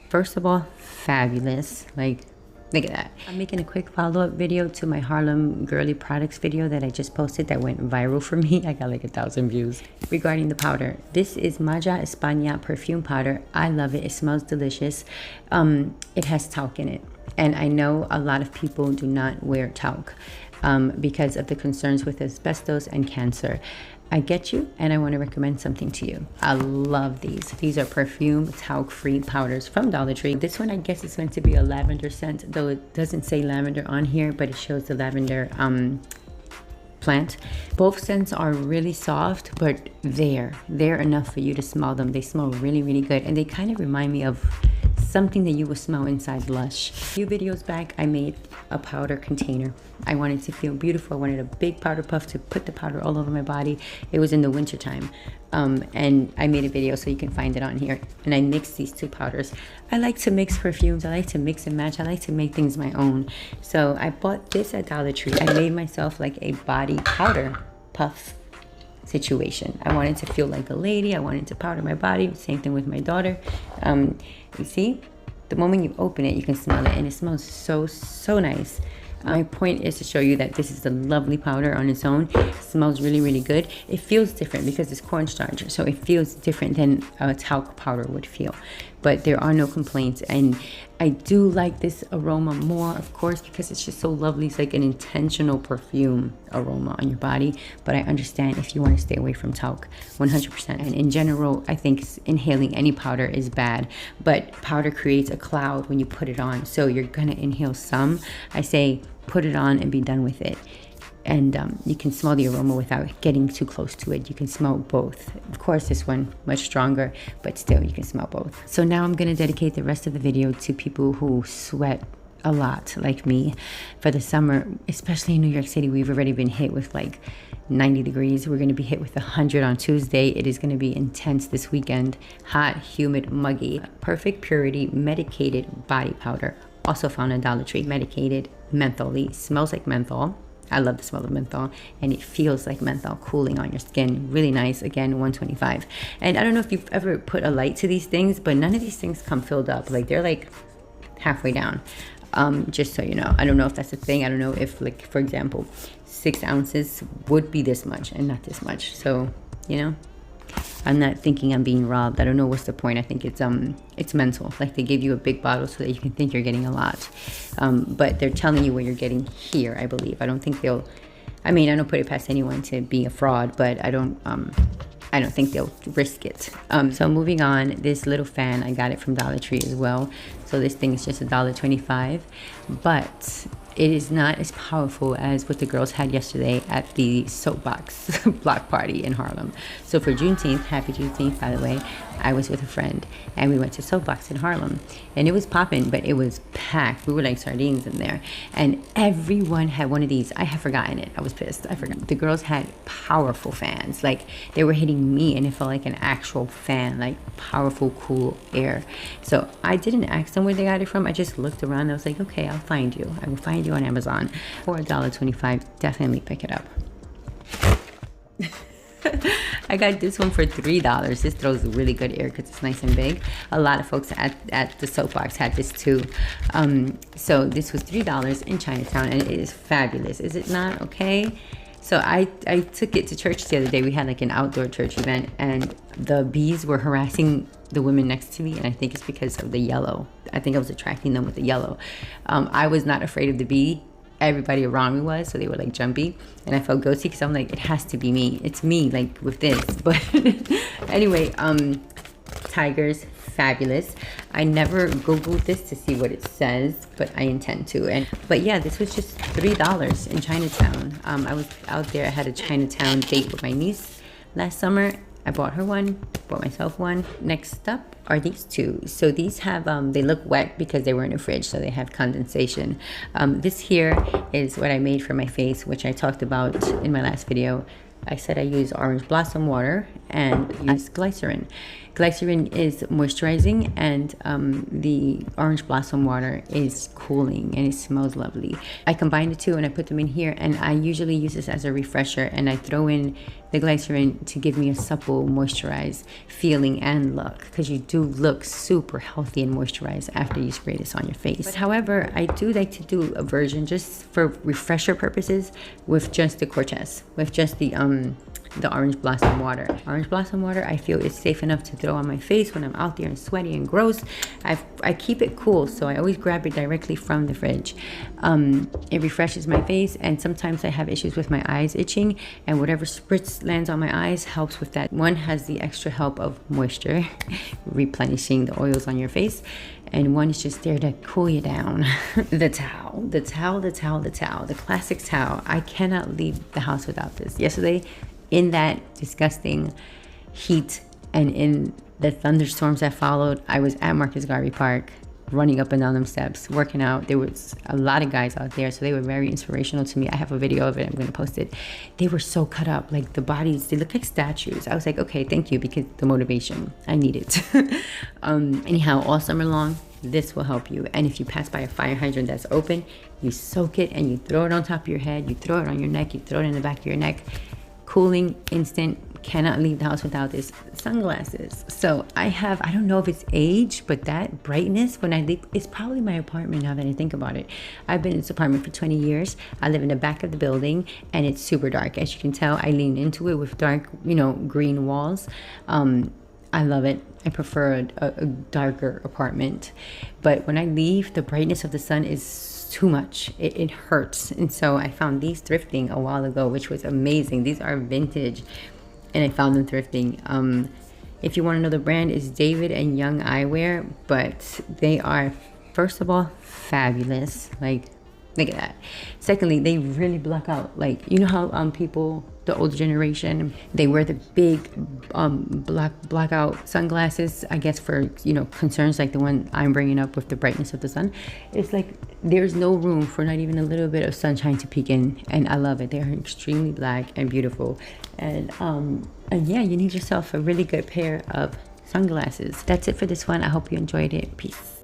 First of all, fabulous. Like, look at that. I'm making a quick follow-up video to my Harlem Girly Products video that I just posted that went viral for me. I got like 1,000 views. Regarding the powder, this is Maja España perfume powder. I love it. It smells delicious. It has talc in it. And I know a lot of people do not wear talc because of the concerns with asbestos and cancer. I get you, and I want to recommend something to you. I love these. These are perfume talc-free powders from Dollar Tree. This one, I guess, is meant to be a lavender scent, though it doesn't say lavender on here, but it shows the lavender plant. Both scents are really soft, but they're enough for you to smell them. They smell really, really good, and they kind of remind me of something that you would smell inside Lush. A few videos back, I made a powder container. I wanted to feel beautiful. I wanted a big powder puff to put the powder all over my body. It was in the winter time. And I made a video so you can find it on here. And I mixed these two powders. I like to mix perfumes. I like to mix and match. I like to make things my own. So I bought this at Dollar Tree. I made myself like a body powder puff situation. I wanted to feel like a lady. I wanted to powder my body. Same thing with my daughter. You see, the moment you open it, you can smell it, and it smells so nice. My point is to show you that this is a lovely powder on its own. It smells really, really good. It feels different because it's cornstarch, so it feels different than a talc powder would feel. But there are no complaints, and I do like this aroma more, of course, because it's just so lovely. It's like an intentional perfume aroma on your body. But I understand if you want to stay away from talc, 100%. And in general, I think inhaling any powder is bad, but powder creates a cloud when you put it on. So you're gonna inhale some. I say put it on and be done with it. And you can smell the aroma without getting too close to it. You can smell both. Of course, this one much stronger, but still you can smell both. So now I'm gonna dedicate the rest of the video to people who sweat a lot like me. For the summer, especially in New York City, we've already been hit with like 90 degrees. We're gonna be hit with 100 on Tuesday. It is gonna be intense this weekend. Hot, humid, muggy. Perfect Purity medicated body powder. Also found at Dollar Tree. Medicated, mentholy, smells like menthol. I love the smell of menthol, and it feels like menthol cooling on your skin. Really nice. Again, 125. And I don't know if you've ever put a light to these things, but none of these things come filled up. Like, they're like halfway down. Just so you know. I don't know if that's a thing. I don't know if, like, for example, 6 ounces would be this much and not this much. So, you know, I'm not thinking I'm being robbed. I don't know what's the point. I think it's mental. Like, they give you a big bottle so that you can think you're getting a lot. But they're telling you what you're getting here, I believe. I don't think they'll, I mean, I don't put it past anyone to be a fraud, but I don't think they'll risk it. So moving on, this little fan, I got it from Dollar Tree as well. So this thing is just $1.25, but it is not as powerful as what the girls had yesterday at the Soapbox block party in Harlem. So for Juneteenth, happy Juneteenth, by the way, I was with a friend and we went to Soapbox in Harlem, and it was popping, but it was packed. We were like sardines in there, and everyone had one of these. I had forgotten it. I was pissed. I forgot. The girls had powerful fans. Like, they were hitting me, and it felt like an actual fan, like powerful, cool air. So I didn't ask them where they got it from. I just looked around. I was like, okay, I'll find you. I will find you on Amazon for $1.25. Definitely pick it up. I got this one for $3. This throws really good air because it's nice and big. A lot of folks at the Soapbox had this too. So this was $3 in Chinatown, and it is fabulous. Is it not? Okay. So I took it to church the other day. We had like an outdoor church event, and the bees were harassing the women next to me, and I think it's because of the yellow. I think I was attracting them with the yellow. I was not afraid of the bee. Everybody around me was, so they were like jumpy, and I felt guilty because I'm like, it has to be me. It's me, like, with this. But anyway, tigers, fabulous. I never Googled this to see what it says, but I intend to. But yeah, this was just $3 in Chinatown. I was out there. I had a Chinatown date with my niece last summer. I bought her one, bought myself one. Next up are these two. So these have, they look wet because they were in the fridge, so they have condensation. This here is what I made for my face, which I talked about in my last video. I said I use orange blossom water and use glycerin. Glycerin is moisturizing, and the orange blossom water is cooling, and it smells lovely. I combine the two and I put them in here, and I usually use this as a refresher, and I throw in the glycerin to give me a supple, moisturized feeling and look, because you do look super healthy and moisturized after you spray this on your face. But however, I do like to do a version just for refresher purposes with just the Cortez, with just the orange blossom water. Orange blossom water, I feel it's safe enough to throw on my face when I'm out there and sweaty and gross. I keep it cool, so I always grab it directly from the fridge. It refreshes my face, and sometimes I have issues with my eyes itching, and whatever spritz lands on my eyes helps with that. One has the extra help of moisture, replenishing the oils on your face, and one is just there to cool you down. The classic towel. I cannot leave the house without this. Yesterday, in that disgusting heat and in the thunderstorms that followed, I was at Marcus Garvey Park running up and down them steps, working out. There was a lot of guys out there, so they were very inspirational to me. I have a video of it. I'm going to post it. They were so cut up, like the bodies, they look like statues. I was like, okay, thank you, because the motivation, I need it. Anyhow, all summer long, this will help you. And if you pass by a fire hydrant that's open, you soak it and you throw it on top of your head, you throw it on your neck, you throw it in the back of your neck. Cooling, instant. Cannot leave the house without this. Sunglasses. So I don't know if it's age, but that brightness when I leave, it's probably my apartment now that I think about it. I've been in this apartment for 20 years. I live in the back of the building, and it's super dark. As you can tell, I lean into it with dark, green walls. I love it. I prefer a darker apartment. But when I leave, the brightness of the sun is too much. It hurts. And so I found these thrifting a while ago, which was amazing. These are vintage, and I found them thrifting. If you want to know the brand, is David and Young Eyewear, but they are, first of all, fabulous. Like, look at that. Secondly, they really block out. Like, you know how people, the older generation, they wear the big blackout sunglasses, I guess for, concerns like the one I'm bringing up with the brightness of the sun. It's like there's no room for not even a little bit of sunshine to peek in, and I love it. They're extremely black and beautiful. And yeah, you need yourself a really good pair of sunglasses. That's it for this one. I hope you enjoyed it. Peace.